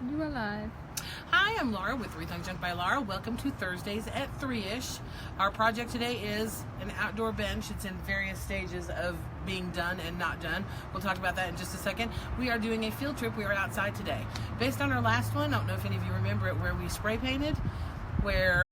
You are live. Hi, I'm Laura with Rethunk Junk by Laura. Welcome to Thursdays at 3-ish. Our project today is an outdoor bench. It's in various stages of being done and not done. We'll talk about that in just a second. We are doing a field trip. We are outside today. Based on our last one, I don't know if any of you remember it, where we spray painted, where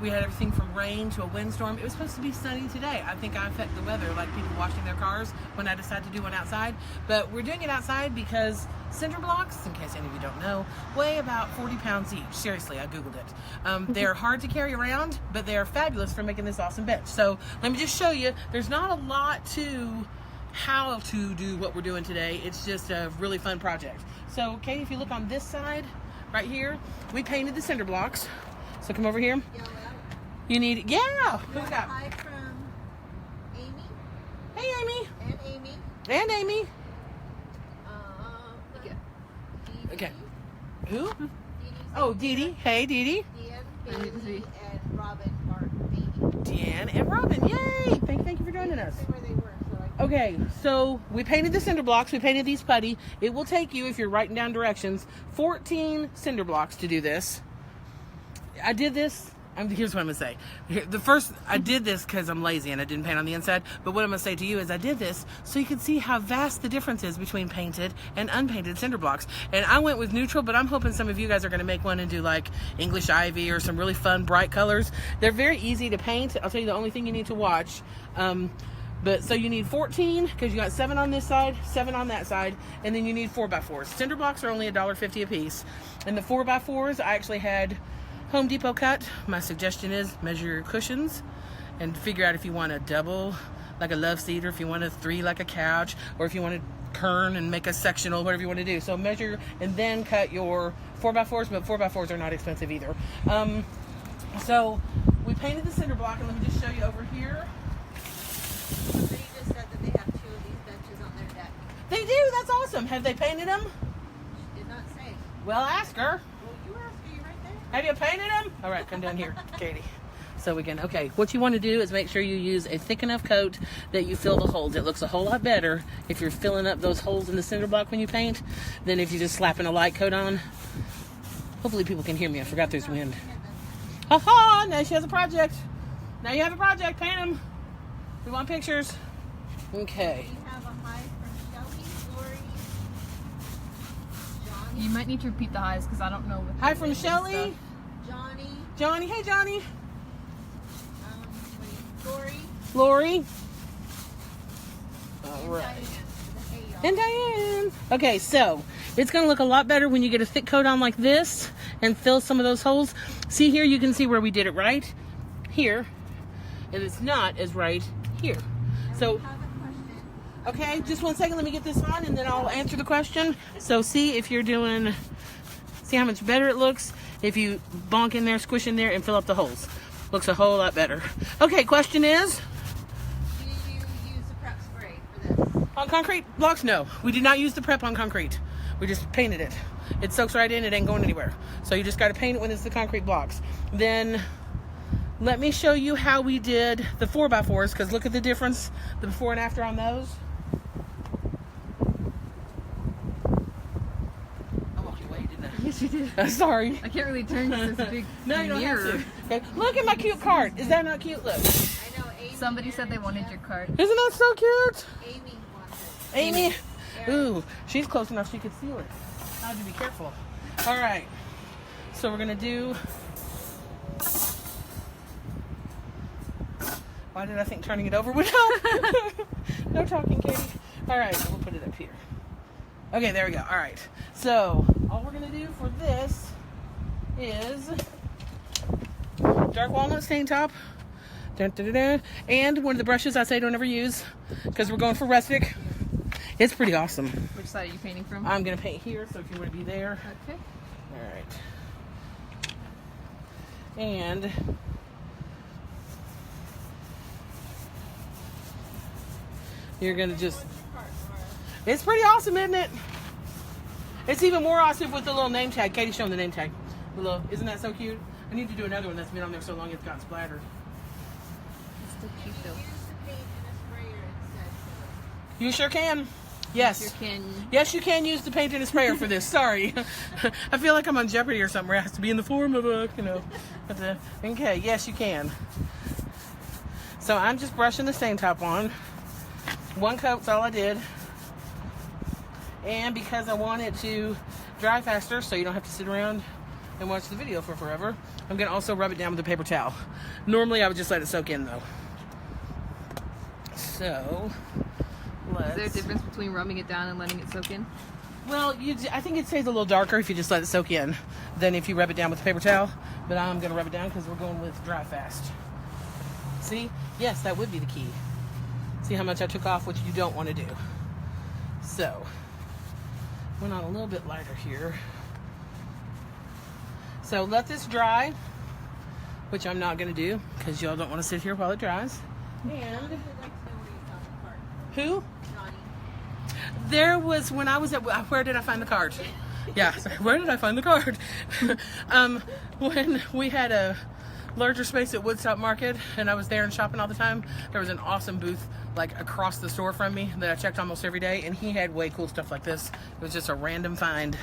we had everything from rain to a windstorm. It was supposed to be sunny today. I think I affect the weather, like people washing their cars when I decide to do one outside. But we're doing it outside because cinder blocks, in case any of you don't know, weigh about 40 pounds each. Seriously, I Googled it. They're hard to carry around, but they're fabulous for making this awesome bench. So let me just show you. There's not a lot to how to do what we're doing today. It's just a really fun project. So, Katie, if you look on this side, right here, we painted the cinder blocks. So come over here. You need, yeah. Who's got? Hi from Amy. Hey, Amy. And Amy. And Amy. Dee Okay. Who? Dee. Oh, Dee Dee. Hey, Dee Dee. Deanne, Bailey, and Robin are baby. Deanne and Robin. Yay! Thank you for joining us. Say where they were, so Okay, so we painted the cinder blocks. We painted these putty. It will take you, if you're writing down directions, 14 cinder blocks to do this. I did this. Here's what I'm going to say. I did this because I'm lazy and I didn't paint on the inside. But what I'm going to say to you is I did this so you can see how vast the difference is between painted and unpainted cinder blocks. And I went with neutral, but I'm hoping some of you guys are going to make one and do like English ivy or some really fun, bright colors. They're very easy to paint. I'll tell you the only thing you need to watch. So you need 14 because you got 7 on this side, 7 on that side, and then you need 4x4s. Cinder blocks are only $1.50 a piece. And the 4x4s, I actually had Home Depot cut. My suggestion is measure your cushions and figure out if you want a double like a love seat, or if you want a 3 like a couch, or if you want to kern and make a sectional, whatever you want to do. So measure and then cut your 4x4s, but 4x4s are not expensive either. So we painted the cinder block, and let me just show you over here. somebody just said that they have 2 of these benches on their deck. They do. That's awesome. Have they painted them? She did not say. Well, ask her. Well, you asked her, you right there. Have you painted them? All right, come down here, Katie. So we can, okay, what you want to do is make sure you use a thick enough coat that you fill the holes. It looks a whole lot better if you're filling up those holes in the cinder block when you paint than if you're just slapping a light coat on. Hopefully people can hear me. I forgot there's wind. Ha-ha! Now she has a project. Now you have a project. Paint them. We want pictures. Okay. We have a hi from Shelly, Lori, Johnny. You might need to repeat the highs because I don't know. Hi from Shelly. Johnny. Johnny. Hey, Johnny. Lori. Lori. All And right. Diane. Hey, y'all. And Diane. Okay, so it's going to look a lot better when you get a thick coat on like this and fill some of those holes. See here, you can see where we did it right here, and it's not as right here. So, I have a question. okay, just 1 second, let me get this on and then I'll answer the question. So see if you're doing, see how much better it looks if you bonk in there, squish in there, and fill up the holes. Looks a whole lot better. Okay, question is? Do you use the prep spray for this? On concrete blocks? No, we did not use the prep on concrete. We just painted it. It soaks right in, it ain't going anywhere. So you just got to paint it when it's the concrete blocks. Then let me show you how we did the 4x4s, because look at the difference, the before and after on those. I walked away, didn't I? Yes, you did. Sorry. I can't really turn because it's a big No, you don't mirror. have to. Okay. Look at my cute cart. Is that not cute? Look. I know Amy. Somebody said they wanted your card. Isn't that so cute? Amy wants it. Amy. Ooh, she's close enough she could seal it. I have to be careful. All right. So we're going to do... Why did I think turning it over would help? No talking, Katie. All right, we'll put it up here. Okay, there we go. All right. So all we're going to do for this is dark walnut stain top. Dun, dun, dun, dun. And one of the brushes I say don't ever use because we're going for rustic. It's pretty awesome. Which side are you painting from? I'm going to paint here, so if you want to be there. Okay. All right. And you're going to just... It's pretty awesome, isn't it? It's even more awesome with the little name tag. Katie's showing the name tag. The little, isn't that so cute? I need to do another one that's been on there so long it's got splattered. It's still cute though. Use the paint in a sprayer instead. You sure can. Yes. You can. Yes, you can use the paint and a sprayer for this. Sorry. I feel like I'm on Jeopardy or something where it has to be in the form of a, okay, yes, you can. So I'm just brushing the stain top on. One coat's all I did. And because I want it to dry faster so you don't have to sit around and watch the video for forever, I'm going to also rub it down with a paper towel. Normally I would just let it soak in though. So, Is there a difference between rubbing it down and letting it soak in? Well, I think it stays a little darker if you just let it soak in than if you rub it down with a paper towel. But I'm going to rub it down because we're going with dry fast. See? Yes, that would be the key. See how much I took off, which you don't want to do. So, went on a little bit lighter here. So let this dry, which I'm not going to do because y'all don't want to sit here while it dries. And who? There was, when I was at, where did I find the card? Yeah, where did I find the card? When we had a larger space at Woodstock Market and I was there and shopping all the time, there was an awesome booth like across the store from me that I checked almost every day, and he had way cool stuff like this. It was just a random find.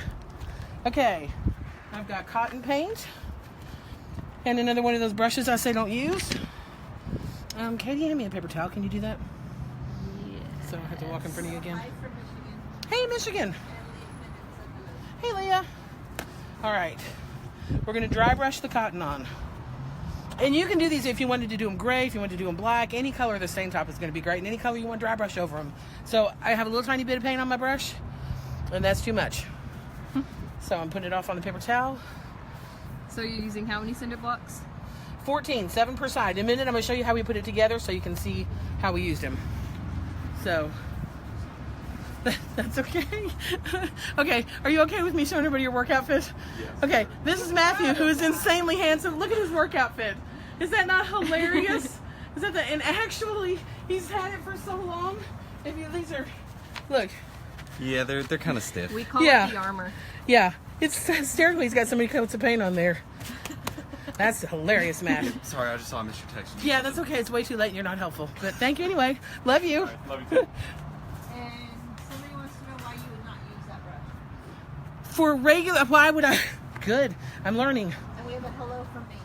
Okay, I've got cotton paint and another one of those brushes I say don't use. Katie, hand me a paper towel. Can you do that? Yeah. So I don't have to walk in front of you again. Hi from Michigan. Hey, Michigan. Hey, Leah. All right. We're going to dry brush the cotton on. And you can do these if you wanted to do them gray, if you want to do them black. Any color of the stain top is going to be great. And any color you want dry brush over them. So I have a little tiny bit of paint on my brush, and that's too much. So I'm putting it off on the paper towel. So you're using how many cinder blocks? 14, 7 per side. In a minute, I'm going to show you how we put it together so you can see how we used them. So, that's okay. Okay, are you okay with me showing everybody your work outfit? Yes. Okay, this is Matthew, who is insanely handsome. Look at his work outfit. Is that not hilarious? Is that and actually, he's had it for so long. These are, look. Yeah, they're kind of stiff. We call Yeah. it the armor. Yeah, it's hysterical. He's got so many coats of paint on there. That's hilarious, Matt. Sorry, I just saw I missed your text. Yeah, that's okay. It's way too late and you're not helpful. But thank you anyway. Love you. Love you too. And somebody wants to know why you would not use that brush. For regular, why would I? Good. I'm learning. And we have a hello from me.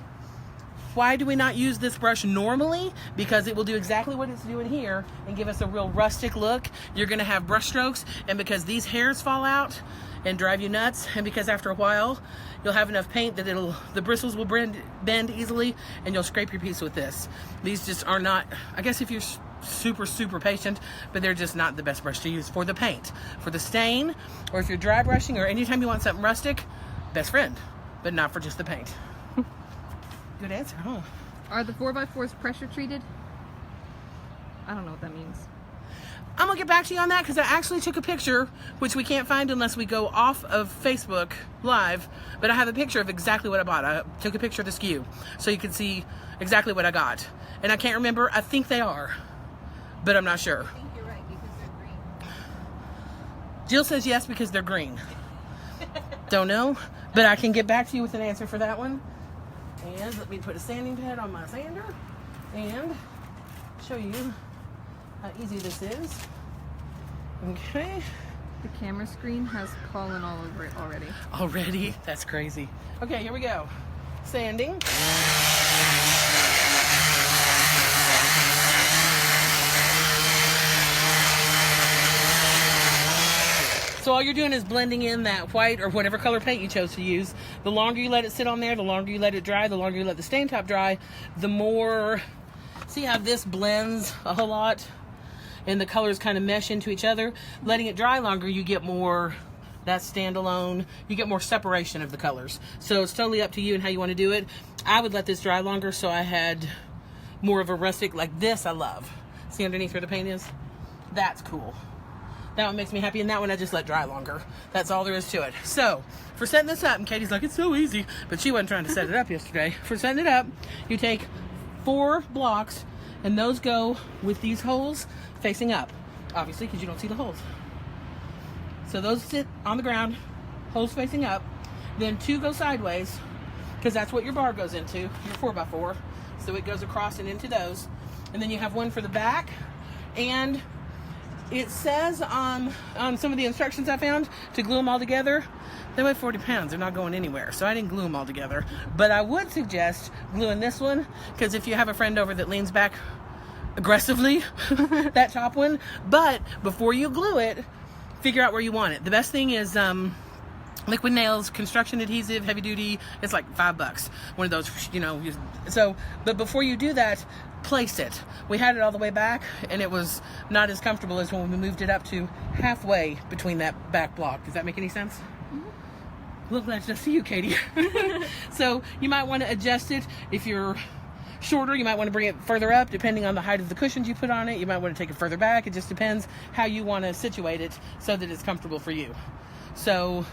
Why do we not use this brush normally? Because it will do exactly what it's doing here and give us a real rustic look. You're going to have brush strokes, and because these hairs fall out and drive you nuts, and because after a while you'll have enough paint that the bristles will bend easily, and you'll scrape your piece with this. These just are not, I guess if you're super patient, but they're just not the best brush to use for the paint. For the stain, or if you're dry brushing, or anytime you want something rustic, best friend, but not for just the paint. Good answer, huh? Are the 4x4s pressure treated? I don't know what that means. I'm gonna get back to you on that because I actually took a picture, which we can't find unless we go off of Facebook Live, but I have a picture of exactly what I bought. I took a picture of the SKU so you can see exactly what I got. And I can't remember, I think they are, but I'm not sure. I think you're right because they're green. Jill says yes because they're green. Don't know, but I can get back to you with an answer for that one. And let me put a sanding pad on my sander and show you how easy this is. Okay. The camera screen has pollen all over it already. Already? That's crazy. Okay, here we go. Sanding. So all you're doing is blending in that white or whatever color paint you chose to use. The longer you let it sit on there, the longer you let it dry, the longer you let the stain top dry, the more, see how this blends a whole lot and the colors kind of mesh into each other. Letting it dry longer, you get more, that's standalone, you get more separation of the colors. So it's totally up to you and how you want to do it. I would let this dry longer so I had more of a rustic, like this I love. See underneath where the paint is? That's cool. That one makes me happy, and that one I just let dry longer. That's all there is to it. So, for setting this up, and Katie's like, it's so easy, but she wasn't trying to set it up yesterday. For setting it up, you take 4 blocks, and those go with these holes facing up, obviously, because you don't see the holes. So those sit on the ground, holes facing up. Then 2 go sideways, because that's what your bar goes into, your 4x4. So it goes across and into those. And then you have one for the back, and It says on some of the instructions I found to glue them all together. They weigh 40 pounds. They're not going anywhere. So I didn't glue them all together. But I would suggest gluing this one, because if you have a friend over that leans back aggressively, that top one. But before you glue it, figure out where you want it. The best thing is liquid nails, construction adhesive, heavy duty. It's like $5. One of those, you know. So, but before you do that, place it. We had it all the way back, and it was not as comfortable as when we moved it up to halfway between that back block. Does that make any sense? Mm-hmm. Look, that's just you, Katie. So you might want to adjust it. If you're shorter, you might want to bring it further up, depending on the height of the cushions you put on it. You might want to take it further back. It just depends how you want to situate it so that it's comfortable for you. So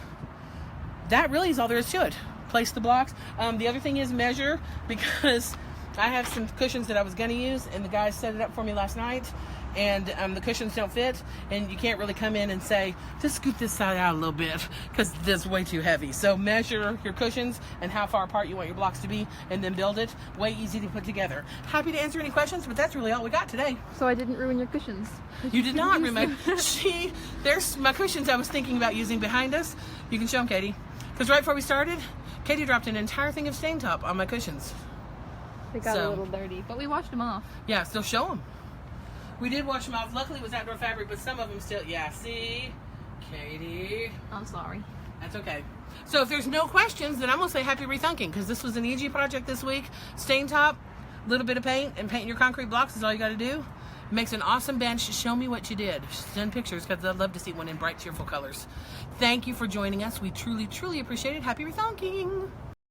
that really is all there is to it. Place the blocks. The other thing is measure, because I have some cushions that I was going to use, and the guys set it up for me last night, and the cushions don't fit, and you can't really come in and say, just scoot this side out a little bit, because it's way too heavy. So measure your cushions and how far apart you want your blocks to be, and then build it. Way easy to put together. Happy to answer any questions, but that's really all we got today. So I didn't ruin your cushions. You did not remember. There's my cushions I was thinking about using behind us. You can show them, Katie. Because right before we started, Katie dropped an entire thing of stain top on my cushions. They got a little dirty, but we washed them off. Yeah, still show them. We did wash them off. Luckily, it was outdoor fabric, but some of them still. Yeah, see, Katie. I'm sorry. That's okay. So if there's no questions, then I'm gonna say happy rethinking, because this was an easy project this week. Stain top, a little bit of paint, and painting your concrete blocks is all you got to do. It makes an awesome bench. Show me what you did. Send pictures, because I'd love to see one in bright, cheerful colors. Thank you for joining us. We truly, truly appreciate it. Happy rethinking.